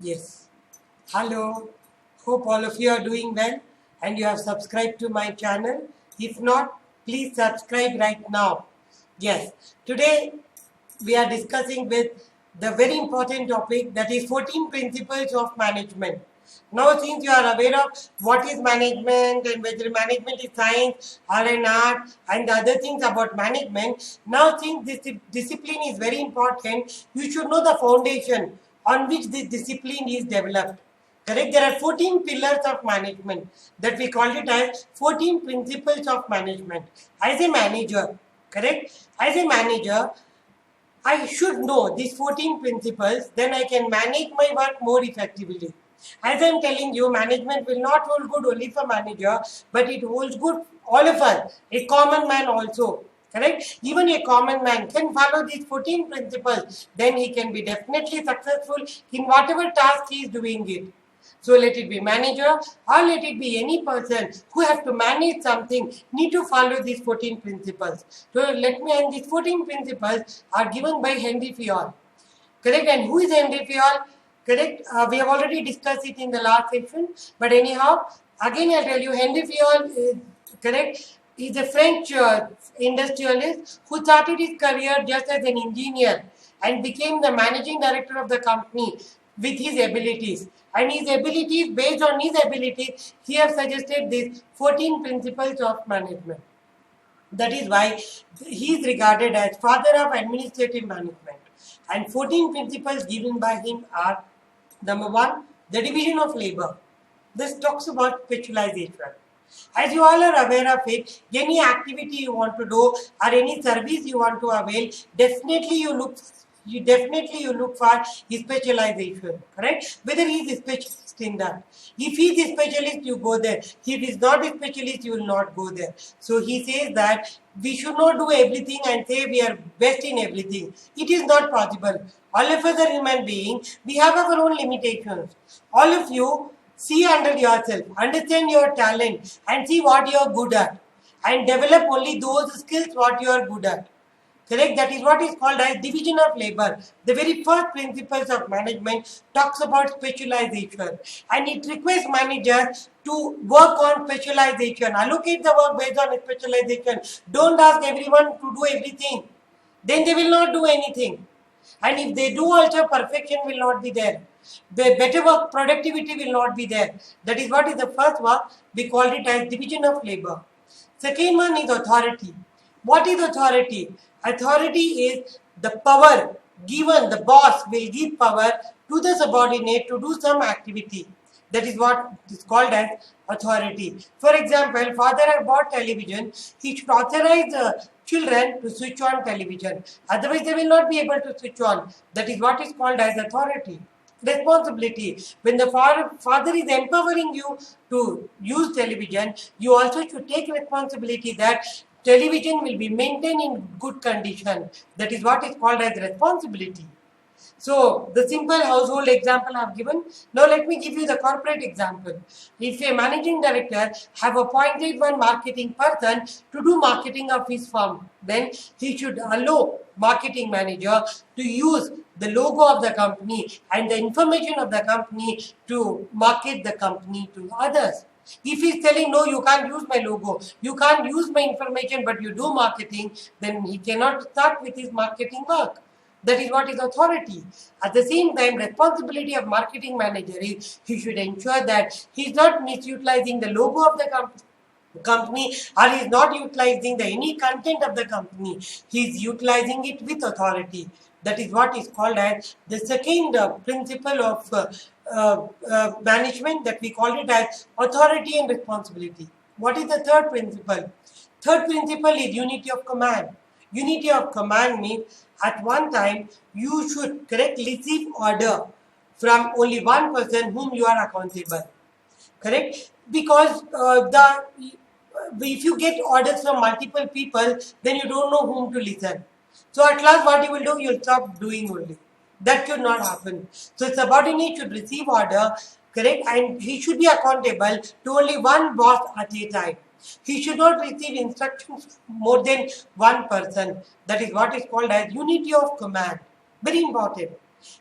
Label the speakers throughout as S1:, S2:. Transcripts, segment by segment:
S1: Yes. Hello. Hope all of you are doing well and you have subscribed to my channel. If not, please subscribe right now. Yes. Today we are discussing with the very important topic, that is 14 principles of management. Now, since you are aware of what is management and whether management is science or an art and the other things about management, now since this discipline is very important, you should know the foundation on which this discipline is developed. Correct? There are 14 pillars of management that we call it as 14 principles of management. As a manager, correct? As a manager, I should know these 14 principles, then I can manage my work more effectively. As I am telling you, management will not hold good only for manager, but it holds good all of us, a common man also. Correct? Even a common man can follow these 14 principles, then he can be definitely successful in whatever task he is doing it. So let it be manager or let it be any person who has to manage something, need to follow these 14 principles. So let me, and these 14 principles are given by Henry Fayol. Correct? And who is Henry Fayol? Correct? We have already discussed it in the last section. But anyhow, again I'll tell you, Henry Fayol is, correct, is a French industrialist who started his career just as an engineer and became the managing director of the company with his abilities. And his abilities, based on his abilities, he has suggested these 14 principles of management. That is why he is regarded as father of administrative management. And 14 principles given by him are: number one, the division of labor. This talks about specialization. As you all are aware of it, any activity you want to do or any service you want to avail, definitely you look for his specialization, correct? Whether he is a specialist in that. If he is a specialist, you go there. If he is not a specialist, you will not go there. So he says that we should not do everything and say we are best in everything. It is not possible. All of us are human beings. We have our own limitations. All of you see under yourself, understand your talent and see what you are good at and develop only those skills what you are good at. Correct? That is what is called as division of labor. The very first principles of management talks about specialization, and it requires managers to work on specialization. Allocate the work based on specialization. Don't ask everyone to do everything. Then they will not do anything. And if they do also, perfection will not be there. The better work productivity will not be there. That is what is the first one. We call it as division of labor. Second one is authority. What is authority? Authority is the power given. The boss will give power to the subordinate to do some activity. That is what is called as authority. For example, father has bought television. He should authorize the children to switch on television. Otherwise, they will not be able to switch on. That is what is called as authority. Responsibility. When the father is empowering you to use television, you also should take responsibility that television will be maintained in good condition. That is what is called as responsibility. So, the simple household example I have given. Now, let me give you the corporate example. If a managing director have appointed one marketing person to do marketing of his firm, then he should allow marketing manager to use the logo of the company and the information of the company to market the company to others. If he is telling, no, you can't use my logo, you can't use my information, but you do marketing, then he cannot start with his marketing work. That is what is authority. At the same time, responsibility of marketing manager is he should ensure that he is not misutilizing the logo of the company or he is not utilizing the any content of the company. He is utilizing it with authority. That is what is called as the second principle of management, that we call it as authority and responsibility. What is the third principle? Third principle is unity of command. Unity of command means at one time you should correctly receive order from only one person whom you are accountable. Correct? Because if you get orders from multiple people, then you don't know whom to listen. So at last what you will do, you will stop doing only. That should not happen. So subordinate should receive order, correct, and he should be accountable to only one boss at a time. He should not receive instructions more than one person. That is what is called as unity of command. Very important.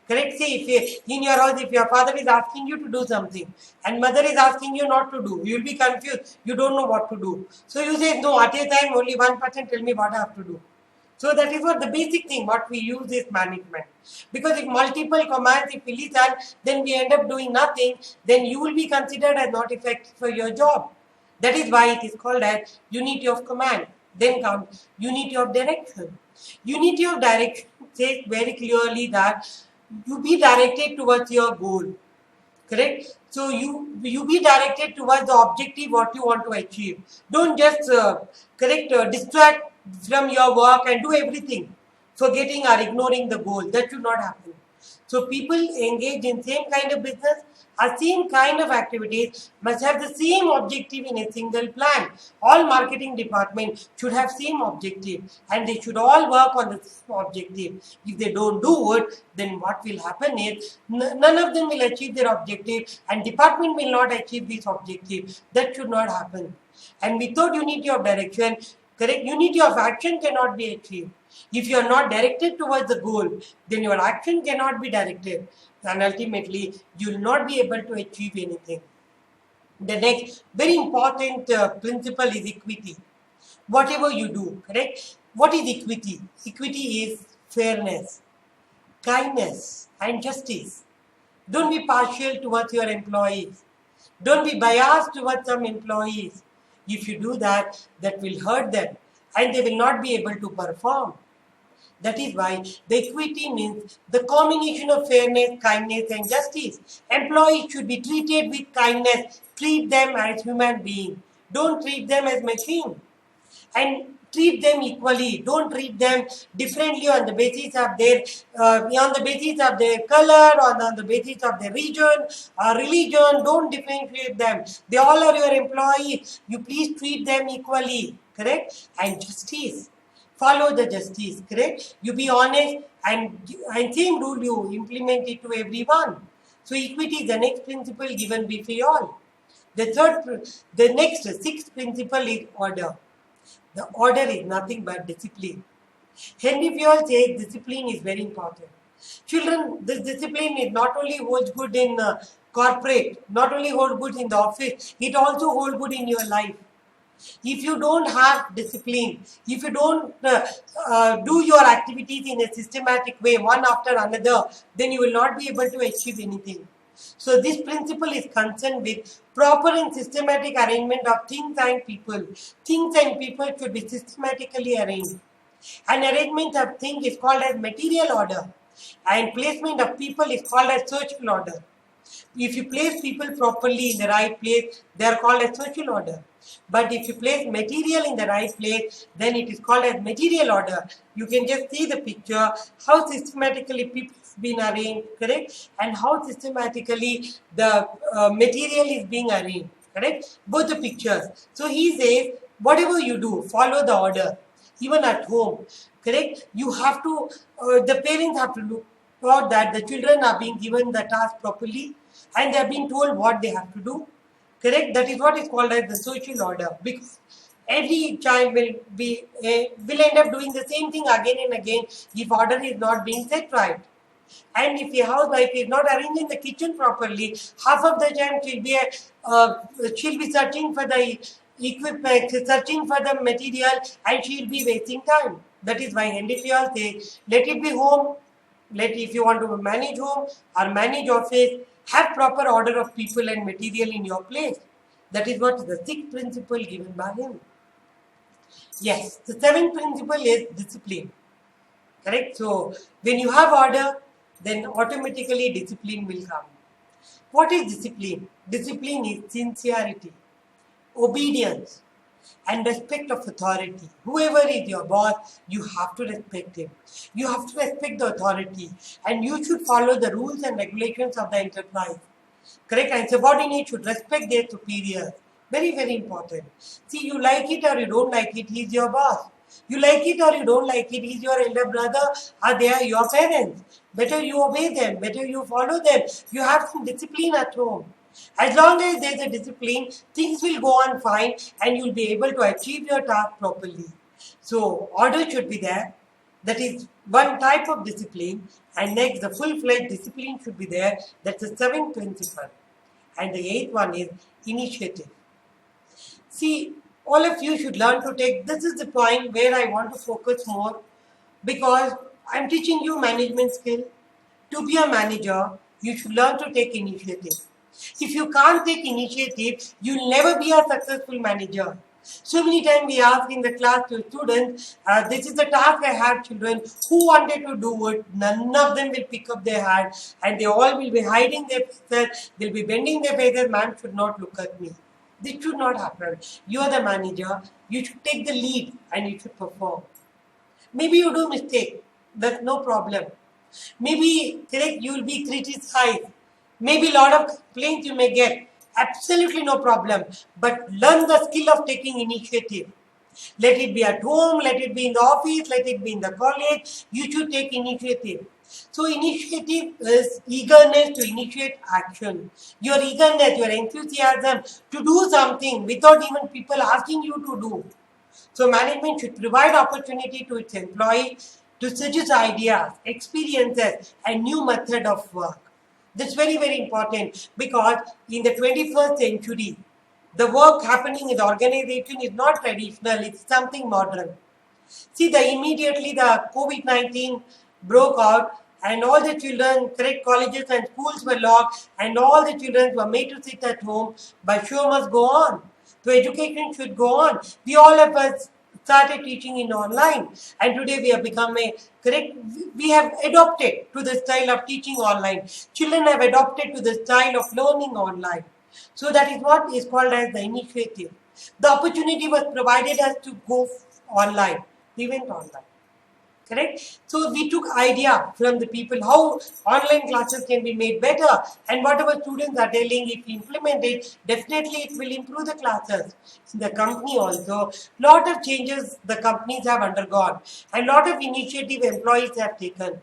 S1: Correct? See, if in your house, if your father is asking you to do something and mother is asking you not to do, you will be confused. You don't know what to do. So you say, no, at a time, only one person tell me what I have to do. So that is what the basic thing, what we use is management. Because if multiple commands, if we listen, then we end up doing nothing, then you will be considered as not effective for your job. That is why it is called as unity of command. Then comes unity of direction. Unity of direction says very clearly that you be directed towards your goal. Correct? So you be directed towards the objective what you want to achieve. Don't just distract from your work and do everything, forgetting or ignoring the goal. That should not happen. So people engaged in same kind of business or same kind of activities must have the same objective in a single plan. All marketing department should have same objective and they should all work on the same objective. If they don't do it, then what will happen is none of them will achieve their objective and department will not achieve this objective. That should not happen. And without unity of direction, correct, unity of action cannot be achieved. If you are not directed towards the goal, then your action cannot be directed. And ultimately, you will not be able to achieve anything. The next very important principle is equity. Whatever you do, correct? What is equity? Equity is fairness, kindness, and justice. Don't be partial towards your employees. Don't be biased towards some employees. If you do that, that will hurt them and they will not be able to perform. That is why the equity means the combination of fairness, kindness and justice. Employees should be treated with kindness. Treat them as human beings. Don't treat them as machine. And treat them equally. Don't treat them differently on the basis of their color or on the basis of their region or religion. Don't differentiate them. They all are your employees. You please treat them equally. Correct? And justice. Follow the justice, correct? You be honest and same rule you implement it to everyone. So equity is the next principle given by Fayol. The next sixth principle is order. The order is nothing but discipline. Henry Fayol says discipline is very important. Children, this discipline is not only holds good in corporate, not only holds good in the office, it also holds good in your life. If you don't have discipline, if you don't do your activities in a systematic way, one after another, then you will not be able to achieve anything. So this principle is concerned with proper and systematic arrangement of things and people. Things and people should be systematically arranged. An arrangement of things is called as material order and placement of people is called as social order. If you place people properly in the right place, they are called as social order. But if you place material in the right place, then it is called as material order. You can just see the picture, how systematically people have been arranged, correct? And how systematically the material is being arranged, correct? Both the pictures. So he says, whatever you do, follow the order. Even at home, correct? You have to, the parents have to look for that the children are being given the task properly and they are being told what they have to do. Correct? That is what is called as the social order, because every child will end up doing the same thing again and again if order is not being set right. And if a housewife is not arranging the kitchen properly, half of the time she'll be searching for the equipment, searching for the material, and she'll be wasting time. That is why Henry Fayol says, let it be home. If you want to manage home or manage office, have proper order of people and material in your place. That is what the sixth principle given by him. Yes, the seventh principle is discipline. Correct? So, when you have order, then automatically discipline will come. What is discipline? Discipline is sincerity, obedience, and respect of authority. Whoever is your boss, you have to respect him. You have to respect the authority and you should follow the rules and regulations of the enterprise. Correct? And subordinates should respect their superiors. Very, very important. See, you like it or you don't like it, he is your boss. You like it or you don't like it, he is your elder brother or they are your parents. Better you obey them, better you follow them. You have some discipline at home. As long as there is a discipline, things will go on fine and you will be able to achieve your task properly. So, order should be there. That is one type of discipline, and next the full-fledged discipline should be there. That's the seventh principle. And the eighth one is initiative. See, all of you should learn to take, this is the point where I want to focus more, because I'm teaching you management skill. To be a manager, you should learn to take initiative. If you can't take initiative, you'll never be a successful manager. So many times we ask in the class to students, this is the task I have, children, who wanted to do it? None of them will pick up their hand, and they all will be hiding their faces, they'll be bending their faces, ma'am should not look at me. This should not happen. You are the manager, you should take the lead and you should perform. Maybe you do mistake, that's no problem. Maybe correct, you will be criticized. Maybe a lot of complaints you may get. Absolutely no problem. But learn the skill of taking initiative. Let it be at home, let it be in the office, let it be in the college. You should take initiative. So initiative is eagerness to initiate action. Your eagerness, your enthusiasm to do something without even people asking you to do. So management should provide opportunity to its employees to suggest ideas, experiences, and new method of work. That's very, very important, because in the 21st century, the work happening in the organization is not traditional, it's something modern. See, immediately the COVID-19 broke out, and all the children, correct, colleges and schools were locked, and all the children were made to sit at home, but show must go on. So education should go on. We all of us started teaching in online, and today we have become we have adopted to the style of teaching online. Children have adopted to the style of learning online. So that is what is called as the initiative. The opportunity was provided us to go online. We went online. Correct? So we took idea from the people how online classes can be made better, and whatever students are telling, if we implement it, definitely it will improve the classes. The company also, lot of changes the companies have undergone, and lot of initiative employees have taken.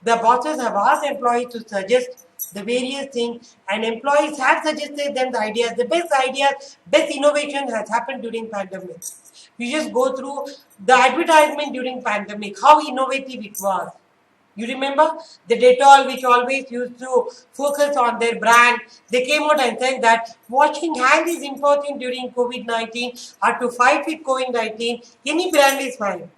S1: The bosses have asked employees to suggest the various things, and employees have suggested them the ideas. The best ideas, best innovation has happened during pandemic. You just go through the advertisement during pandemic, how innovative it was. You remember the Dettol, which always used to focus on their brand. They came out and said that washing hands is important during COVID-19, or to fight with COVID-19. Any brand is fine.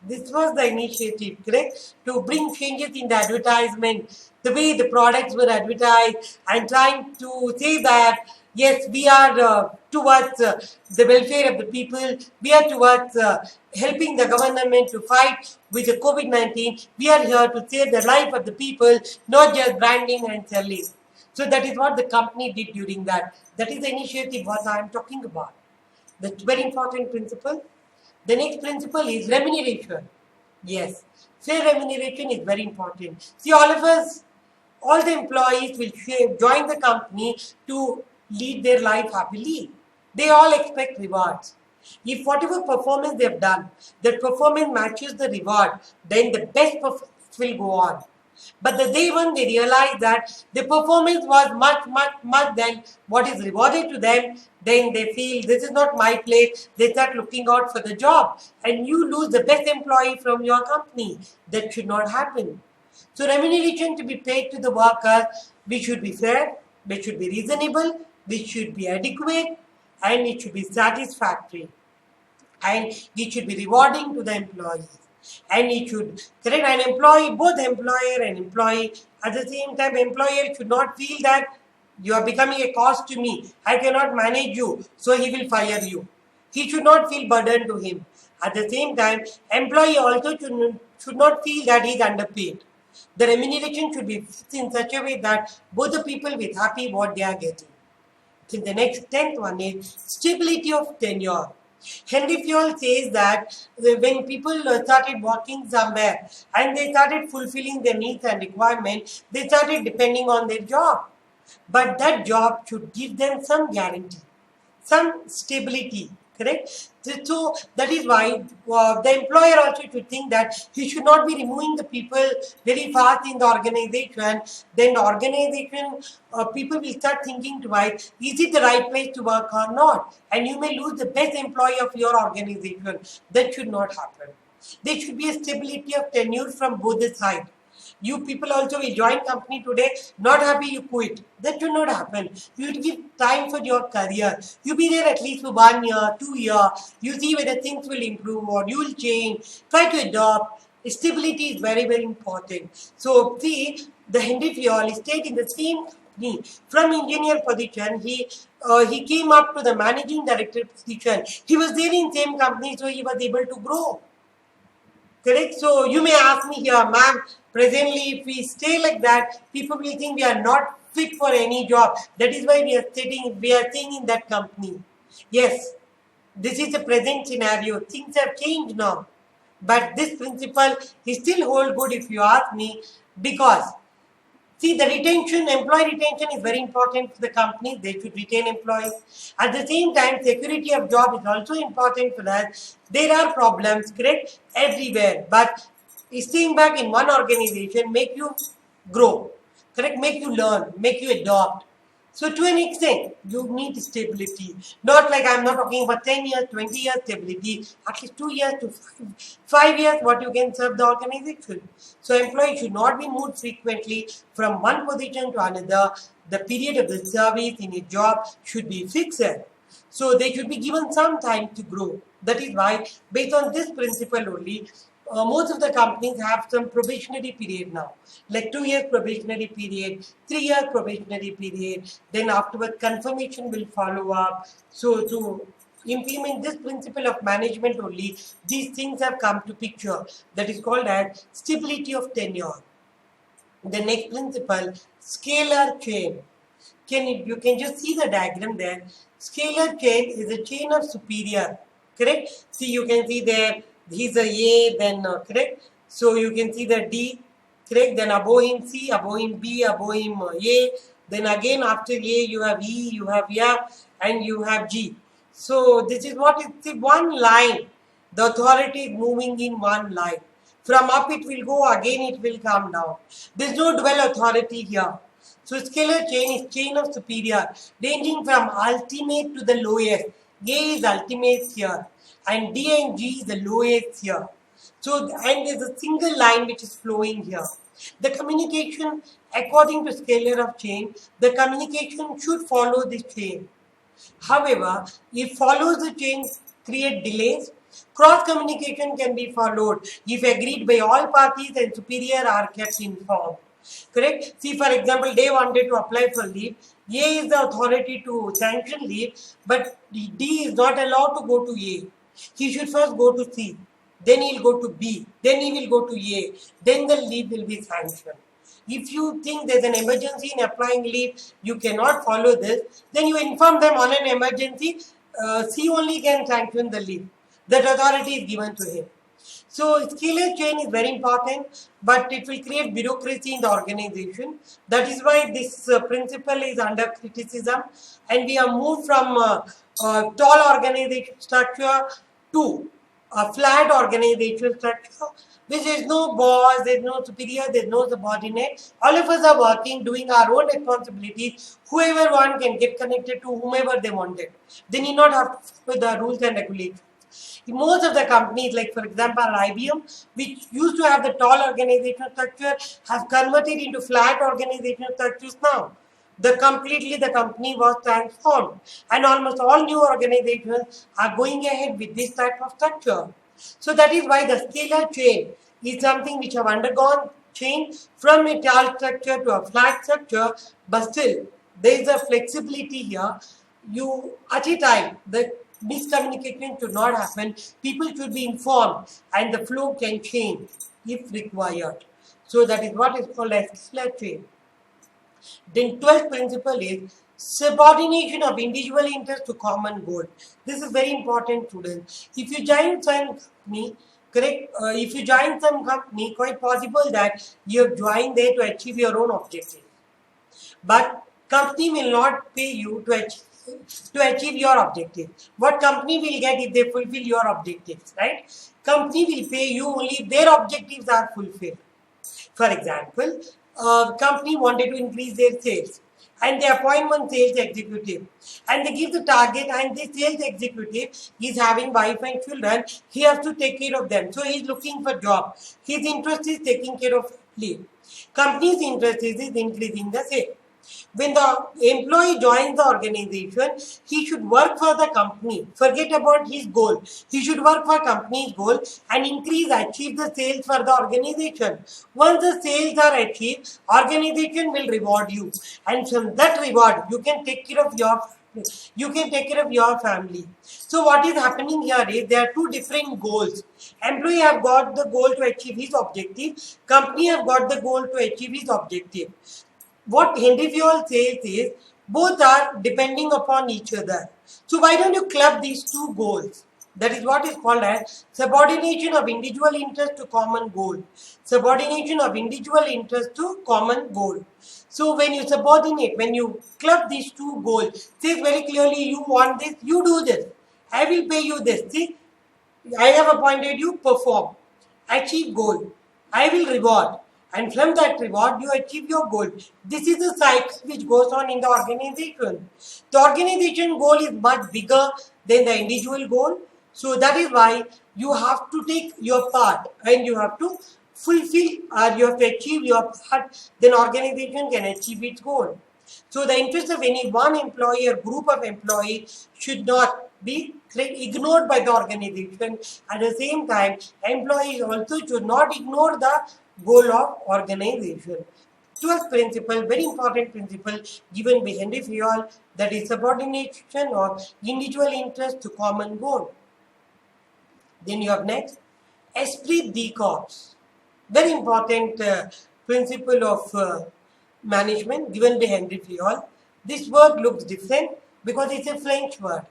S1: This was the initiative, correct? To bring changes in the advertisement, the way the products were advertised, and trying to say that, yes, we are towards the welfare of the people, we are towards helping the government to fight with the COVID-19, we are here to save the life of the people, not just branding and selling. So that is what the company did during that. That is the initiative what I am talking about. That's very important principle. The next principle is remuneration. Yes, fair remuneration is very important. See, all of us, all the employees will join the company to lead their life happily. They all expect rewards. If whatever performance they have done, that performance matches the reward, then the best performance will go on. But the day when they realize that the performance was much than what is rewarded to them, then they feel this is not my place. They start looking out for the job, and you lose the best employee from your company. That should not happen. So remuneration to be paid to the workers, which should be fair, which should be reasonable, which should be adequate, and it should be satisfactory, and it should be rewarding to the employees. And it should correct an employee, both employer and employee. At the same time, employer should not feel that you are becoming a cost to me. I cannot manage you, so he will fire you. He should not feel burden to him. At the same time, employee also should not feel that he is underpaid. The remuneration should be fixed in such a way that both the people will happy what they are getting. So the next 10th one is stability of tenure. Henry Fayol says that when people started working somewhere and they started fulfilling their needs and requirements, they started depending on their job. But that job should give them some guarantee, some stability, correct? So that is why the employer also should think that he should not be removing the people very fast in the organization. Then the organization, people will start thinking twice, is it the right place to work or not? And you may lose the best employee of your organization. That should not happen. There should be a stability of tenure from both the sides. You people also will join company today, not happy, you quit. That should not happen. You will give time for your career. You be there at least for 1 year, 2 years. You see whether things will improve or you will change. Try to adopt. Stability is very, very important. So see, the Henry Fayol stayed in the same company from engineer position. He came up to the managing director position. He was there in same company, so he was able to grow. Correct? So you may ask me here, ma'am, presently if we stay like that, people will think we are not fit for any job. That is why we are staying in that company. Yes, this is the present scenario. Things have changed now. But this principle is still hold good if you ask me, because see, the employee retention is very important for the company. They should retain employees. At the same time, security of job is also important for us. There are problems, correct, everywhere. But staying back in one organization make you grow, correct, make you learn, make you adopt. So to an extent, you need stability. Not like I'm not talking about 10 years, 20 years stability, at least 2 years to 5 years what you can serve the organization. So employees should not be moved frequently from one position to another. The period of the service in a job should be fixed. So they should be given some time to grow. That is why, based on this principle only, most of the companies have some probationary period now, like 2 years probationary period, 3 years probationary period, then afterwards confirmation will follow up. So to implement this principle of management only, these things have come to picture. That is called as stability of tenure. The next principle, scalar chain. You can just see the diagram there. Scalar chain is a chain of superior, correct? See, you can see there, he's a A, then correct? So you can see the D, correct? Then above him C, above him B, above him A. Then again after A you have E, you have F, and you have G. So this is what is the one line. The authority is moving in one line. From up it will go, again it will come down. There is no dual authority here. So scalar chain is chain of superior, ranging from ultimate to the lowest. A is ultimate here, and D and G is the lowest here. So, and there is a single line which is flowing here. The communication, according to scalar of chain, the communication should follow this chain. However, if follows the chain create delays, cross communication can be followed if agreed by all parties and superior are kept informed. Correct? See, for example, they wanted to apply for leave. A is the authority to sanction leave, but D is not allowed to go to A. He should first go to C, then he will go to B, then he will go to A, then the leave will be sanctioned. If you think there's an emergency in applying leave, you cannot follow this, then you inform them on an emergency, C only can sanction the leave. That authority is given to him. So scalar chain is very important, but it will create bureaucracy in the organization. That is why this principle is under criticism, and we have moved from tall organization structure to a flat organizational structure, which is no boss, there is no superior, there is no subordinate. All of us are working, doing our own responsibilities. Whoever one can get connected to whomever they wanted. They need not have to follow the rules and regulations. Most of the companies, like for example IBM, which used to have the tall organizational structure, have converted into flat organizational structures now. The company was transformed, and almost all new organizations are going ahead with this type of structure. So that is why the scalar chain is something which have undergone change from a tall structure to a flat structure, but still there is a flexibility here. You at a time the miscommunication should not happen. People should be informed, and the flow can change if required. So that is what is called as scalar chain. Then 12th principle is subordination of individual interest to common goal. This is very important, students. If you join some company, correct? If you join some company, quite possible that you have joined there to achieve your own objective. But company will not pay you to achieve your objective. What company will get if they fulfill your objectives, right? Company will pay you only if their objectives are fulfilled. For example, company wanted to increase their sales. and they appoint one sales executive, and they give the target, and the sales executive is having wife and children. He has to take care of them, so he is looking for job. His interest is taking care of leave. Company's interest is increasing the sale. When the employee joins the organization, he should work for the company. Forget about his goal. He should work for company's goal and achieve the sales for the organization. Once the sales are achieved, organization will reward you. And from that reward, you can take care of your family. So what is happening here is there are two different goals. Employee have got the goal to achieve his objective. Company have got the goal to achieve his objective. What Henry Fayol says is both are depending upon each other. So why don't you club these two goals? That is what is called as subordination of individual interest to common goal. Subordination of individual interest to common goal. So when you subordinate, when you club these two goals, says very clearly, you want this, you do this. I will pay you this. See, I have appointed you, perform. Achieve goal. I will reward. And from that reward, you achieve your goal. This is a cycle which goes on in the organization. The organization goal is much bigger than the individual goal. So that is why you have to take your part and you have to fulfill or you have to achieve your part. Then organization can achieve its goal. So the interest of any one employee or group of employees should not be ignored by the organization. At the same time, employees also should not ignore the goal of organization. 12th principle, very important principle given by Henry Fayol, that is subordination of individual interest to common goal. Then you have next, esprit de corps. Very important principle of management given by Henry Fayol. This word looks different because it's a French word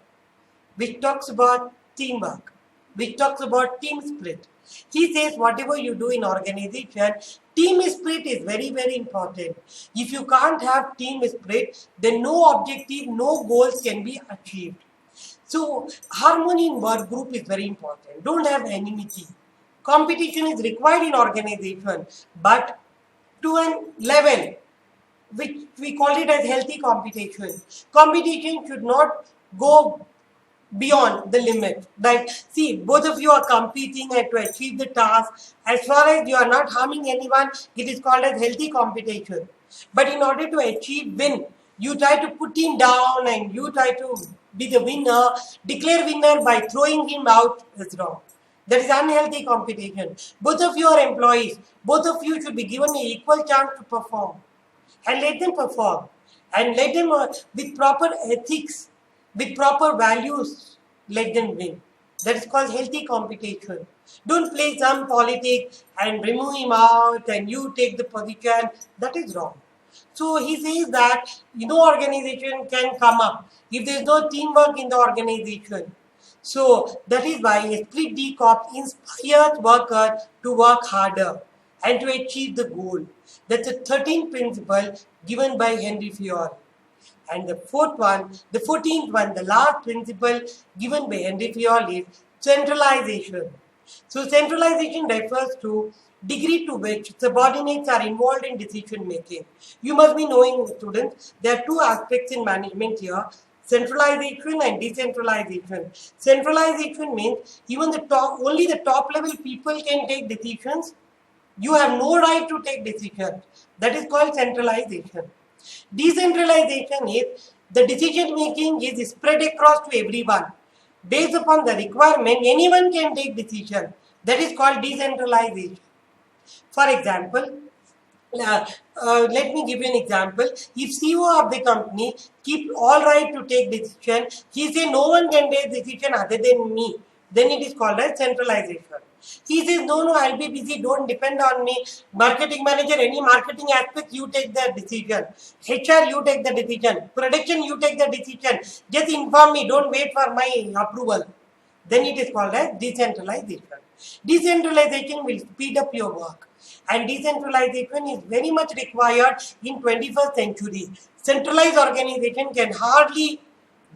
S1: which talks about teamwork, which talks about team spirit. He says whatever you do in organization, team spirit is very, very important. If you can't have team spirit, then no objective, no goals can be achieved. So harmony in work group is very important. Don't have enmity. Competition is required in organization, but to a level which we call it as healthy competition. Competition should not go beyond the limit. Like, see, both of you are competing and to achieve the task. As far as you are not harming anyone, it is called as healthy competition. But in order to achieve win, you try to put him down and you try to be the winner, declare winner by throwing him out is wrong. That is unhealthy competition. Both of you are employees. Both of you should be given an equal chance to perform. And let them perform. And let them with proper ethics, with proper values, let them win. That is called healthy competition. Don't play some politics and remove him out and you take the position. That is wrong. So he says that no organization can come up if there is no teamwork in the organization. So that is why esprit de corps inspires workers to work harder and to achieve the goal. That's the 13th principle given by Henry Fayol. And the 14th one, the last principle given by Henry Fayol is centralization. So centralization refers to degree to which subordinates are involved in decision making. You must be knowing, students, there are two aspects in management here: centralization and decentralization. Centralization means even only the top level people can take decisions. You have no right to take decisions. That is called centralization. Decentralization is the decision making is spread across to everyone. Based upon the requirement, anyone can take decision. That is called decentralization. For example, let me give you an example. If CEO of the company keep all right to take decision, he say no one can take decision other than me, then it is called as centralization. He says no, I'll be busy, don't depend on me. Marketing manager, any marketing aspect, you take the decision. HR, you take the decision. Production, you take the decision. Just inform me, don't wait for my approval. Then it is called as decentralization. Decentralization will speed up your work. And decentralization is very much required in 21st century. Centralized organization can hardly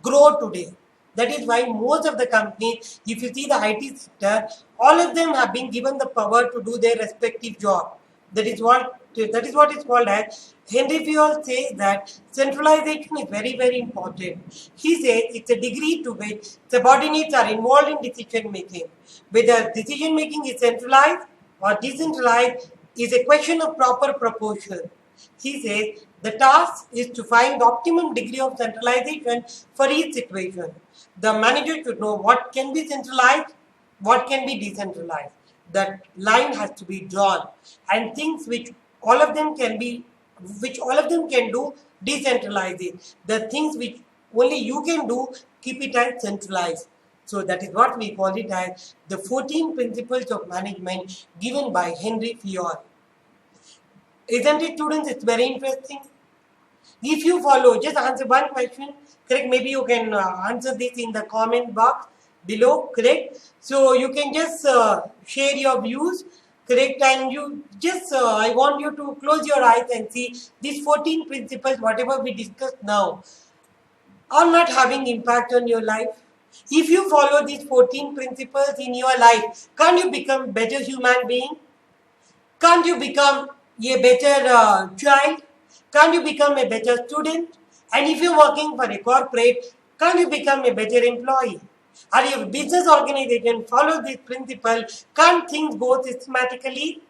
S1: grow today. That is why most of the companies, if you see the IT sector, all of them have been given the power to do their respective job. That is what that is what is called as, Henry Fayol says that centralization is very, very important. He says it's a degree to which subordinates are involved in decision making. Whether decision making is centralized or decentralized is a question of proper proportion. He says the task is to find the optimum degree of centralization for each situation. The manager should know what can be centralized, what can be decentralized. That line has to be drawn, and things which all of them can be, which all of them can do, decentralize it. The things which only you can do, keep it as centralized. So that is what we call it as the 14 principles of management given by Henry Fayol. Isn't it, students? It's very interesting. If you follow, just answer one question, correct? Maybe you can answer this in the comment box below, correct? So you can just share your views, correct? And you just, I want you to close your eyes and see these 14 principles, whatever we discussed now, are not having impact on your life. If you follow these 14 principles in your life, can't you become better human being? Can't you become a better child? Can't you become a better student? And if you're working for a corporate, can't you become a better employee? Or if a business organization follows this principle, can't things go systematically?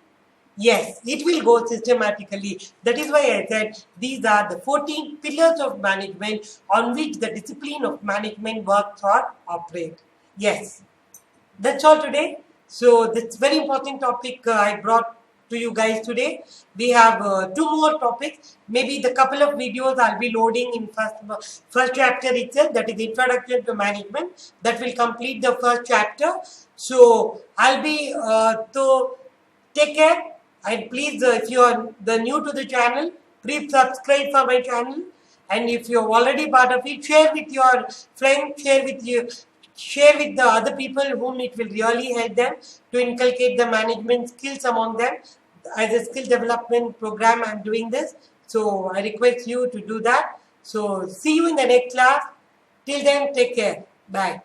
S1: Yes, it will go systematically. That is why I said these are the 14 pillars of management on which the discipline of management works or operates. Yes, that's all today. So that's very important topic I brought to you guys today. We have two more topics. Maybe the couple of videos I'll be loading in first chapter itself, that is Introduction to Management. That will complete the first chapter. So I'll be, so take care, and please, if you are new to the channel, please subscribe for my channel. And if you're already part of it, share with your friends, share with the other people whom it will really help them to inculcate the management skills among them. As a skill development program, I'm doing this. So I request you to do that. So see you in the next class. Till then, take care. Bye.